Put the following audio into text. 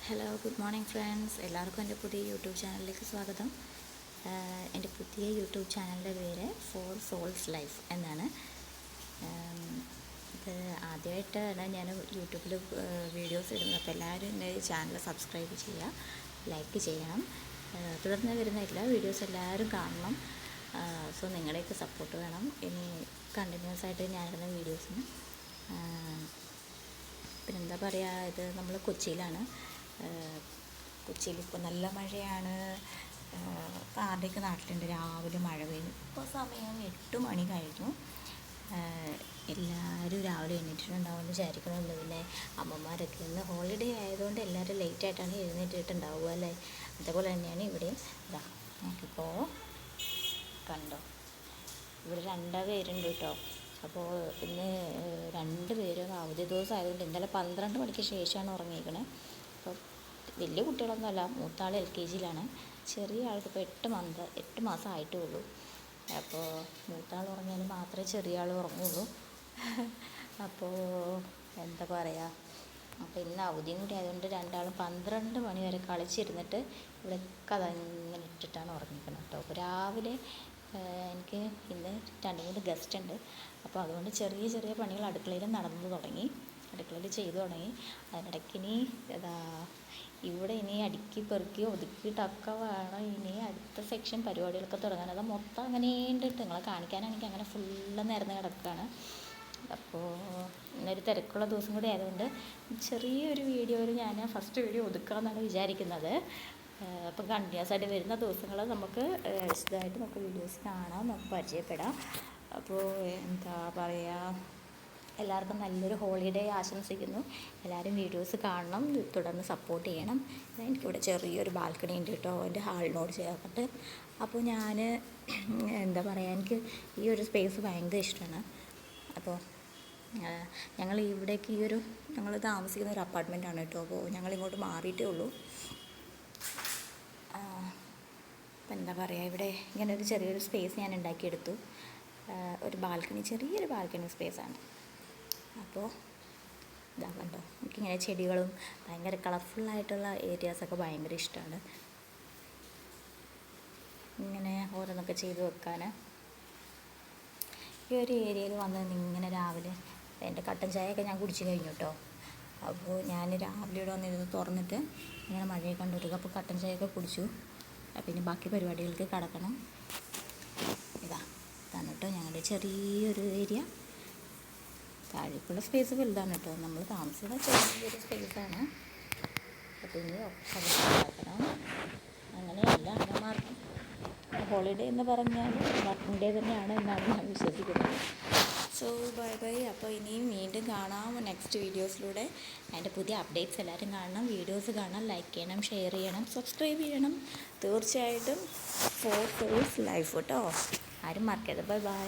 Hello, good morning friends. എല്ലാവർക്കും എൻ്റെ പുതിയ യൂട്യൂബ് ചാനലിലേക്ക് സ്വാഗതം. എൻ്റെ പുതിയ യൂട്യൂബ് ചാനലിൻ്റെ പേര് ഫോർ സോൾസ് ലൈഫ് എന്നാണ്. ഇത് ആദ്യമായിട്ടാണ് ഞാൻ യൂട്യൂബിൽ വീഡിയോസ് ഇടുന്നത്. അപ്പോൾ എല്ലാവരും എൻ്റെ ചാനൽ സബ്സ്ക്രൈബ് ചെയ്യുക, ലൈക്ക് ചെയ്യണം. തുടർന്ന് വരുന്ന എല്ലാ വീഡിയോസ് എല്ലാവരും കാണണം. സോ നിങ്ങളുടെയൊക്കെ സപ്പോർട്ട് വേണം ഇനി കണ്ടിന്യൂസ് ആയിട്ട് ഞാനിടുന്ന വീഡിയോസിന്. പിന്നെന്താ പറയുക, ഇത് നമ്മൾ കൊച്ചിയിലാണ്. കൊച്ചിയിൽ ഇപ്പോൾ നല്ല മഴയാണ്. ഇപ്പോൾ ആരുടെയൊക്കെ നാട്ടിലുണ്ട് രാവിലെ മഴ പെയ്യുന്നു. ഇപ്പോൾ സമയം 8 മണി കഴിഞ്ഞു. എല്ലാവരും രാവിലെ എണീറ്റിട്ടുണ്ടാവുമെന്ന് വിചാരിക്കണമെന്ന്. പിന്നെ അമ്മമാരൊക്കെ ഇന്ന് ഹോളിഡേ ആയതുകൊണ്ട് എല്ലാവരും ലേറ്റായിട്ടാണ് എഴുന്നേറ്റിട്ടുണ്ടാവുക അല്ലേ. അതേപോലെ തന്നെയാണ് ഇവിടെ. ഇതാ നമുക്കിപ്പോൾ കണ്ടോ, ഇവിടെ 2 പേരുണ്ട് കേട്ടോ. അപ്പോൾ ഇന്ന് 2 പേരും അവധി ദിവസം ആയതുകൊണ്ട് ഇന്നലെ 12 മണിക്ക് ശേഷമാണ് ഉറങ്ങിയിരിക്കണേ. അപ്പോൾ വലിയ കുട്ടികളൊന്നുമല്ല, മൂത്താൾ LKG-യിലാണ്. ചെറിയ ആൾക്ക് ഇപ്പോൾ 8 മാസം ആയിട്ടേ ഉള്ളൂ. അപ്പോൾ മൂത്താൾ ഉറങ്ങിയാൽ മാത്രമേ ചെറിയ ആൾ ഉറങ്ങുള്ളൂ. അപ്പോൾ എന്താ പറയുക, അപ്പോൾ ഇന്ന് അവധിയും കൂടി ആയതുകൊണ്ട് 2 12 മണി വരെ കളിച്ചിരുന്നിട്ട് ഇവിടെ അതങ്ങനെ ഇട്ടിട്ടാണ് ഉറങ്ങിക്കുന്നത് കേട്ടോ. അപ്പോൾ രാവിലെ എനിക്ക് ഇന്ന് 2-3 ഗസ്റ്റ് ഉണ്ട്. അപ്പോൾ അതുകൊണ്ട് ചെറിയ ചെറിയ പണികൾ അടുക്കളയിൽ അടുക്കളയിൽ ചെയ്തു തുടങ്ങി. അതിനിടയ്ക്ക് ഇനി ഇവിടെ ഇനി അടുക്കി പെറുക്കി ഒതുക്കിയിട്ടൊക്കെ വേണം ഇനി അടുത്ത സെക്ഷൻ പരിപാടികളൊക്കെ തുടങ്ങാൻ. അത് മൊത്തം അങ്ങനെ ഉണ്ടിട്ട് നിങ്ങളെ കാണിക്കാനാണെങ്കിൽ അങ്ങനെ ഫുള്ള് നിരന്ന് കിടക്കുകയാണ്. അപ്പോൾ ഇന്നൊരു തിരക്കുള്ള ദിവസം കൂടി ആയതുകൊണ്ട് ചെറിയൊരു വീഡിയോയിൽ ഞാൻ ഫസ്റ്റ് വീഡിയോ ഒതുക്കാമെന്നാണ് വിചാരിക്കുന്നത്. അപ്പം കണ്ടിന്യൂസ് ആയിട്ട് വരുന്ന ദിവസങ്ങൾ നമുക്ക് വിശദമായിട്ട് നമുക്ക് വീഡിയോസ് കാണാം, നമുക്ക് പരിചയപ്പെടാം. അപ്പോൾ എന്താ പറയുക, എല്ലാവർക്കും നല്ലൊരു ഹോളിഡേ ആശംസിക്കുന്നു. എല്ലാവരും വീഡിയോസ് കാണണം, തുടർന്ന് സപ്പോർട്ട് ചെയ്യണം. എനിക്കിവിടെ ചെറിയൊരു ബാൽക്കണി ഉണ്ട് കേട്ടോ, എൻ്റെ ഹാളിനോട് ചേർന്നിട്ട്. അപ്പോൾ ഞാൻ എന്താ പറയുക, എനിക്ക് ഈ ഒരു സ്പേസ് ഭയങ്കര ഇഷ്ടമാണ്. അപ്പോൾ ഞങ്ങൾ ഇവിടേക്ക് ഞങ്ങൾ താമസിക്കുന്ന ഒരു അപ്പാർട്ട്മെൻറ്റാണ് കേട്ടോ. അപ്പോൾ ഞങ്ങളിങ്ങോട്ട് മാറിയിട്ടേ ഉള്ളൂ. അപ്പം എന്താ പറയുക, ഇവിടെ ഇങ്ങനെ ഒരു ചെറിയൊരു സ്പേസ് ഞാൻ ഉണ്ടാക്കിയെടുത്തു. ഒരു ബാൽക്കണി, ചെറിയൊരു ബാൽക്കണി സ്പേസാണ്. അപ്പോൾ ഇതാ കണ്ടോ, എനിക്കിങ്ങനെ ചെടികളും ഭയങ്കര കളർഫുള്ളായിട്ടുള്ള ഏരിയാസൊക്കെ ഭയങ്കര ഇഷ്ടമാണ്. ഇങ്ങനെ ഓരോന്നൊക്കെ ചെയ്ത് വെക്കാൻ. ഈ ഒരു ഏരിയയിൽ വന്ന് ഇങ്ങനെ രാവിലെ എൻ്റെ കട്ടൻ ചായയൊക്കെ ഞാൻ കുടിച്ച് കഴിഞ്ഞു കേട്ടോ. അപ്പോൾ ഞാൻ രാവിലെ ഇവിടെ വന്നിരുന്ന് തുറന്നിട്ട് ഇങ്ങനെ മഴയെ കണ്ടൊരു കപ്പ് കട്ടൻ ചായയൊക്കെ കുടിച്ചു. പിന്നെ ബാക്കി പരിപാടികൾക്ക് കടക്കണം. ഇതാണ് കേട്ടോ ഞങ്ങളുടെ ചെറിയൊരു ഏരിയ. താഴേക്കുള്ള സ്പേസ് വലുതാണ് കേട്ടോ, നമ്മൾ താമസിക്കുന്ന ചെറിയൊരു സ്പേസാണ്. അപ്പോൾ ഇനി ഒക്കെ കിടക്കണം. അങ്ങനെ എല്ലാ അമ്മമാർക്കും ഹോളിഡേ എന്ന് പറഞ്ഞാൽ വർക്കിംഗ് ഡേ തന്നെയാണ് എന്നാണ് ഞാൻ വിശ്വസിക്കുന്നത്. So bye bye. അപ്പോൾ ഇനിയും വീണ്ടും കാണാം നെക്സ്റ്റ് വീഡിയോസിലൂടെ. അതിൻ്റെ പുതിയ അപ്ഡേറ്റ്സ് എല്ലാവരും കാണണം, വീഡിയോസ് കാണണം, ലൈക്ക് ചെയ്യണം, ഷെയർ ചെയ്യണം, സബ്സ്ക്രൈബ് ചെയ്യണം. തീർച്ചയായിട്ടും ഫോർ സോൾസ് ലൈഫ് കേട്ടോ, ആരും മറക്കരുത്. Bye bye.